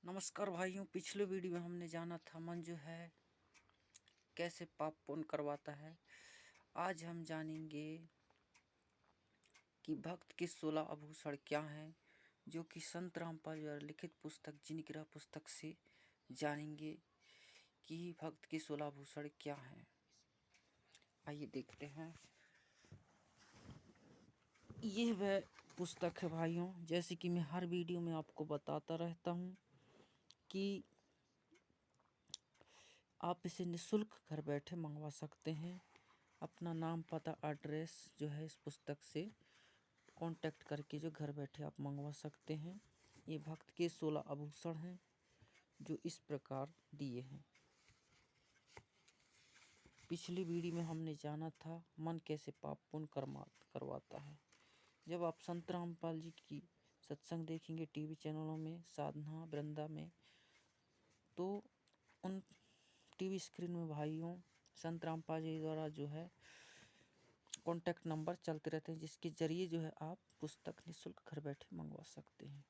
नमस्कार भाइयों। पिछले वीडियो में हमने जाना था मन जो है कैसे पाप पुण्य करवाता है। आज हम जानेंगे कि भक्त के 16 आभूषण क्या हैं, जो कि संत रामपाल द्वारा लिखित पुस्तक जिनगिरह पुस्तक से जानेंगे कि भक्त के 16 आभूषण क्या हैं। आइए देखते हैं। यह वह पुस्तक है भाइयों, जैसे कि मैं हर वीडियो में आपको बताता रहता हूँ कि आप इसे निःशुल्क घर बैठे मंगवा सकते हैं। अपना नाम, पता, एड्रेस जो है इस पुस्तक से कांटेक्ट करके जो घर बैठे आप मंगवा सकते हैं। ये भक्त के 16 आभूषण हैं जो इस प्रकार दिए हैं। पिछली वीडियो में हमने जाना था मन कैसे पाप पुण्य करवाता है। जब आप संत रामपाल जी की सत्संग देखेंगे टीवी चैनलों में, साधना वृंदा में, तो उन टीवी स्क्रीन में भाइयों संत रामपाल जी द्वारा जो है कॉन्टैक्ट नंबर चलते रहते हैं, जिसके ज़रिए जो है आप पुस्तक निःशुल्क घर बैठे मंगवा सकते हैं।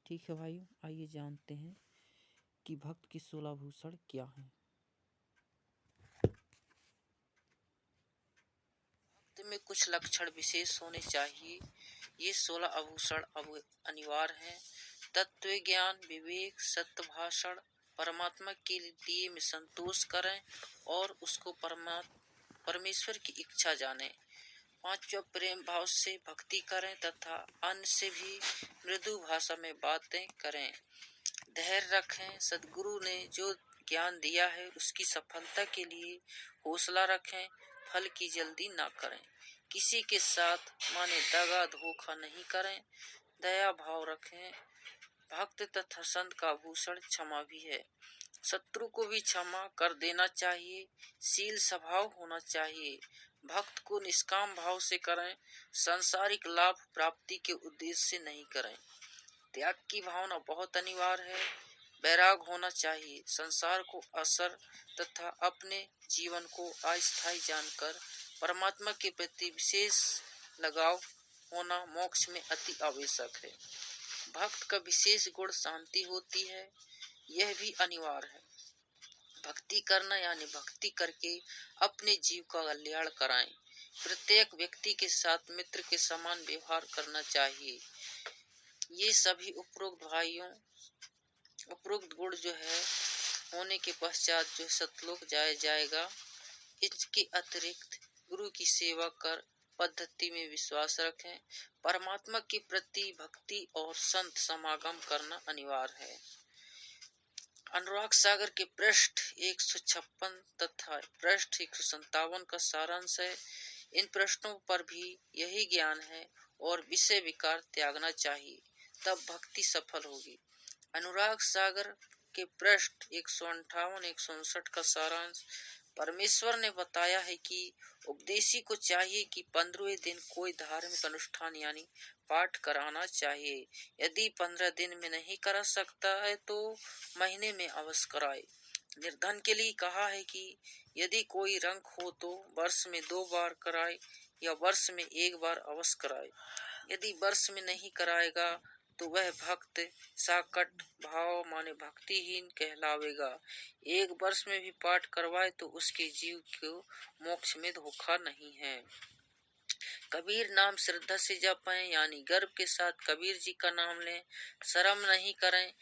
ठीक है भाइयों, आइए जानते हैं कि भक्त के 16 आभूषण क्या हैं। भक्त में कुछ लक्षण विशेष होने चाहिए। ये 16 आभूषण अब अनिवार्य हैं। तत्व ज्ञान, विवेक, सत्य भाषण, परमात्मा के लिए में संतोष करें और उसको परमेश्वर की इच्छा जाने। पांचवा, प्रेम भाव से भक्ति करें तथा अन्य से भी मृदु भाषा में बातें करें। धैर्य रखें। सद्गुरु ने जो ज्ञान दिया है उसकी सफलता के लिए हौसला रखें। फल की जल्दी ना करें। किसी के साथ माने दगा धोखा नहीं करें। दया भाव रखें। भक्त तथा संत का आभूषण क्षमा भी है। शत्रु को भी क्षमा कर देना चाहिए। शील स्वभाव होना चाहिए। भक्त को निष्काम भाव से करें। सांसारिक लाभ प्राप्ति के उद्देश्य से नहीं करें। त्याग की भावना बहुत अनिवार्य है। वैराग होना चाहिए। संसार को असर तथा अपने जीवन को अस्थायी जानकर परमात्मा के प्रति विशेष लगाव होना मोक्ष में अति आवश्यक है। भक्त का विशेष गुण शांति होती है, यह भी अनिवार्य है। भक्ति करना यानी भक्ति करके अपने जीव का कल्याण कराएं। प्रत्येक व्यक्ति के साथ मित्र के समान व्यवहार करना चाहिए। ये सभी उपरोक्त गुण जो है होने के पश्चात जो सतलोक जाएगा। इसके अतिरिक्त गुरु की सेवा कर पद्धति में विश्वास रखें। परमात्मा के प्रति भक्ति और संत समागम करना अनिवार्य है। अनुराग सागर के पृष्ठ 156 तथा पृष्ठ 157 का सारांश है। इन प्रश्नों पर भी यही ज्ञान है और विषय विकार त्यागना चाहिए, तब भक्ति सफल होगी। अनुराग सागर के पृष्ठ 158 159 का सारांश। परमेश्वर ने बताया है कि उपदेशी को चाहिए कि 15वें दिन कोई धार्मिक अनुष्ठान यानी पाठ कराना चाहिए। यदि 15 दिन में नहीं करा सकता है तो महीने में अवश्य कराए। निर्धन के लिए कहा है कि यदि कोई रंग हो तो वर्ष में 2 बार कराए या वर्ष में 1 बार अवश्य कराए। यदि वर्ष में नहीं कराएगा तो वह भक्त साकट भाव माने भक्तिहीन कहलावेगा। 1 वर्ष में भी पाठ करवाए तो उसके जीव को मोक्ष में धोखा नहीं है। कबीर नाम श्रद्धा से जपें यानी गर्व के साथ कबीर जी का नाम लें। शर्म नहीं करें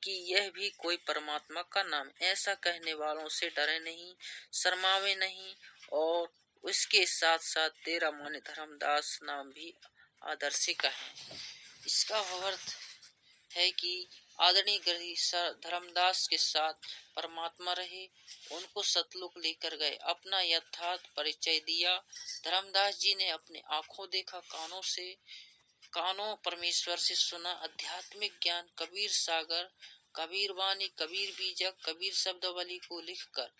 कि यह भी कोई परमात्मा का नाम। ऐसा कहने वालों से डरे नहीं, शर्मावे नहीं और उसके साथ साथ तेरा माने धर्मदास नाम भी आदर से कहें। इसका अर्थ है कि आदरणीय धर्मदास के साथ परमात्मा रहे, उनको सतलोक लेकर गए, अपना यथार्थ परिचय दिया। धर्मदास जी ने अपने आंखों देखा, कानों परमेश्वर से सुना आध्यात्मिक ज्ञान। कबीर सागर, कबीर वाणी, कबीर बीजक, कबीर शब्दावली को लिखकर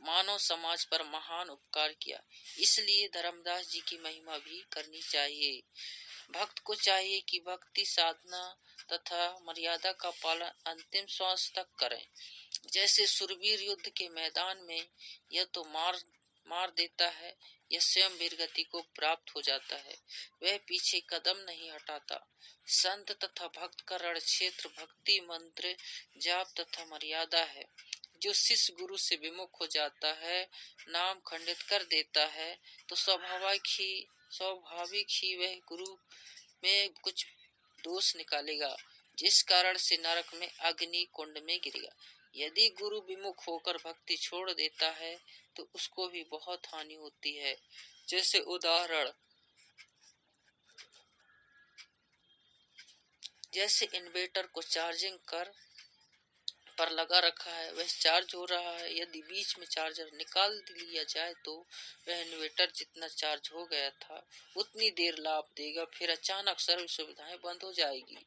मानव समाज पर महान उपकार किया। इसलिए धर्मदास जी की महिमा भी करनी चाहिए। भक्त को चाहिए कि भक्ति साधना तथा मर्यादा का पालन अंतिम श्वास तक करें। जैसे सुरवीर युद्ध के मैदान में यह तो मार मार देता है या स्वयं वीरगति को प्राप्त हो जाता है, वह पीछे कदम नहीं हटाता। संत तथा भक्त का रण क्षेत्र भक्ति मंत्र जाप तथा मर्यादा है। जो शिष्य गुरु से विमुख हो जाता है, नाम खंडित कर देता है, तो स्वाभाविक ही वह गुरु में कुछ दोष निकालेगा, जिस कारण से नरक में अग्नि कुंड में गिरेगा। यदि गुरु विमुख होकर भक्ति छोड़ देता है तो उसको भी बहुत हानि होती है। जैसे उदाहरण, जैसे इन्वर्टर को चार्जिंग कर पर लगा रखा है, वह चार्ज हो रहा है, यदि बीच में चार्जर निकाल लिया जाए तो वह इन्वर्टर जितना चार्ज हो गया था उतनी देर लाभ देगा, फिर अचानक सर्व सुविधाएं बंद हो जाएगी।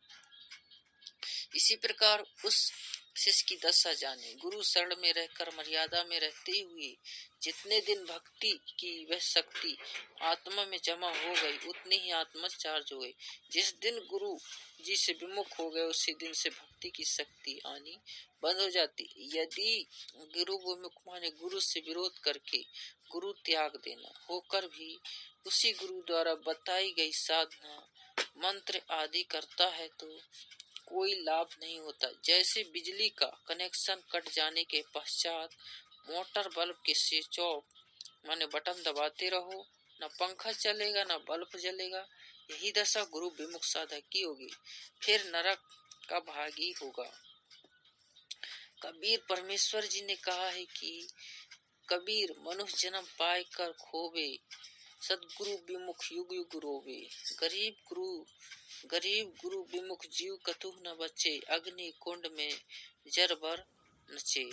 इसी प्रकार उस शिष्य की दशा जाने। गुरु शरण में रहकर मर्यादा में रहते हुए जितने दिन भक्ति की वह शक्ति आत्मा में जमा हो गई, उतनी ही आत्मा चार्ज हो गई। जिस दिन गुरु जी से विमुख हो गए उसी दिन से भक्ति की शक्ति आनी बंद हो जाती। यदि गुरु विमुख माने गुरु से विरोध करके गुरु त्याग देना होकर भी उसी गुरु द्वारा बताई गई साधना मंत्र आदि करता है तो कोई लाभ नहीं होता। जैसे बिजली का कनेक्शन कट जाने के पश्चात मोटर बल्ब के स्विच ऑफ माने बटन दबाते रहो, न पंखा चलेगा न बल्ब जलेगा। यही दशा गुरु विमुख साधक की होगी, फिर नरक का भागी होगा। कबीर परमेश्वर जी ने कहा है कि कबीर मनुष्य जन्म पाए कर खोवे, सदगुरु विमुख युग युग रोवे। गरीब गुरु विमुख जीव कतु न बचे, अग्नि कुंड में जर भर नचे।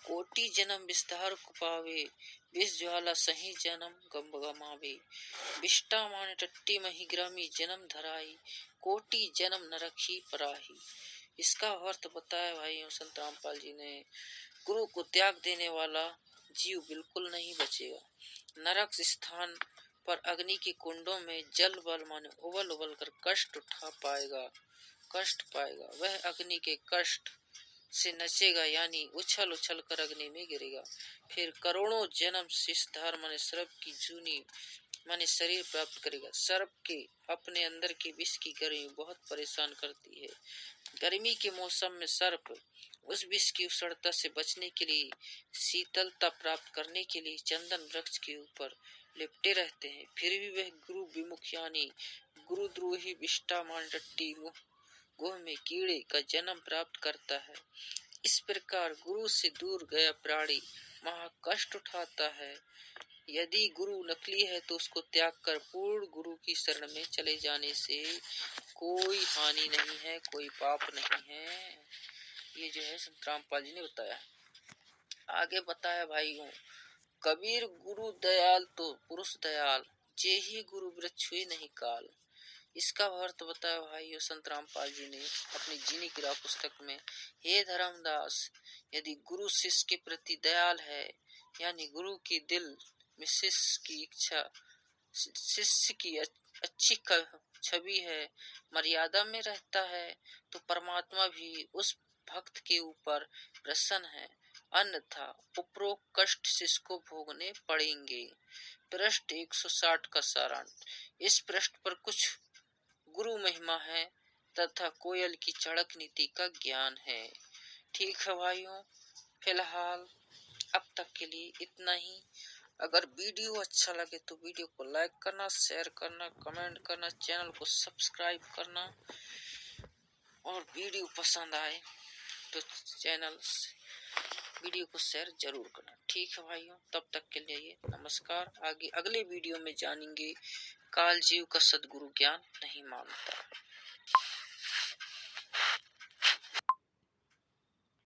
कोटि जन्म विस्तार को पावे, विष ज्वाला सही जन्म गमावे। विष्टा मान टट्टी मही ग्रामी जन्म धराई, कोटि जन्म नरक ही पराही। इसका अर्थ बताया भाई संत रामपाल जी ने। गुरु को त्याग देने वाला जीव बिल्कुल नहीं बचेगा। नरक स्थान पर अग्नि के कुंडों में जल बल माने उबल उबल कर कष्ट पाएगा। वह अग्नि के कष्ट से नचेगा, यानी उछल उछल कर अग्नि में गिरेगा। फिर करोड़ों जन्म शिशधार माने सर्प की जूनी माने शरीर प्राप्त करेगा। सर्प के अपने अंदर के विष की गर्मी बहुत परेशान करती है। गर्मी के मौसम में सर्प उस विष की उष्णता से बचने के लिए, शीतलता प्राप्त करने के लिए चंदन वृक्ष के ऊपर लिपटे रहते हैं। फिर भी वह गुरु विमुख यानी गुरुद्रोही विष्टा मांडट्टी गुह में कीड़े का जन्म प्राप्त करता है। इस प्रकार गुरु से दूर गया प्राणी महा कष्ट उठाता है। यदि गुरु नकली है तो उसको त्याग कर पूर्ण गुरु की शरण में चले जाने से कोई हानि नहीं है, कोई पाप नहीं है। ये जो है संत रामपाल जी ने बताया। आगे बताया भाइयों, कबीर गुरु दयाल तो पुरुष दयाल, जे ही गुरु वृक्ष हुए नहीं काल। इसका अर्थ बताया भाइयों संत रामपाल जी ने अपनी जीनी की राह पुस्तक में। हे धर्मदास, यदि गुरु शिष्य के प्रति दयाल है, यानी गुरु की दिल में शिष्य की अच्छी छवि है, मर्यादा में रहता है, तो परमात्मा भी उस भक्त के ऊपर प्रसन्न है, अन्यथा उपरोक्त कष्ट शिष्य को भोगने पड़ेंगे। पृष्ठ 160 का सारांश। इस पृष्ठ पर कुछ गुरु महिमा है तथा कोयल की चड़क नीति का ज्ञान है। ठीक है भाइयों, फिलहाल अब तक के लिए इतना ही। अगर वीडियो अच्छा लगे तो वीडियो को लाइक करना, शेयर करना, कमेंट करना, चैनल को सब्सक्राइब करना, और वीडियो पसंद आए तो वीडियो को शेयर जरूर करना। ठीक है भाइयों, तब तक के लिए नमस्कार। आगे अगले वीडियो में जानेंगे काल जीव का सद्गुरु ज्ञान नहीं मानता।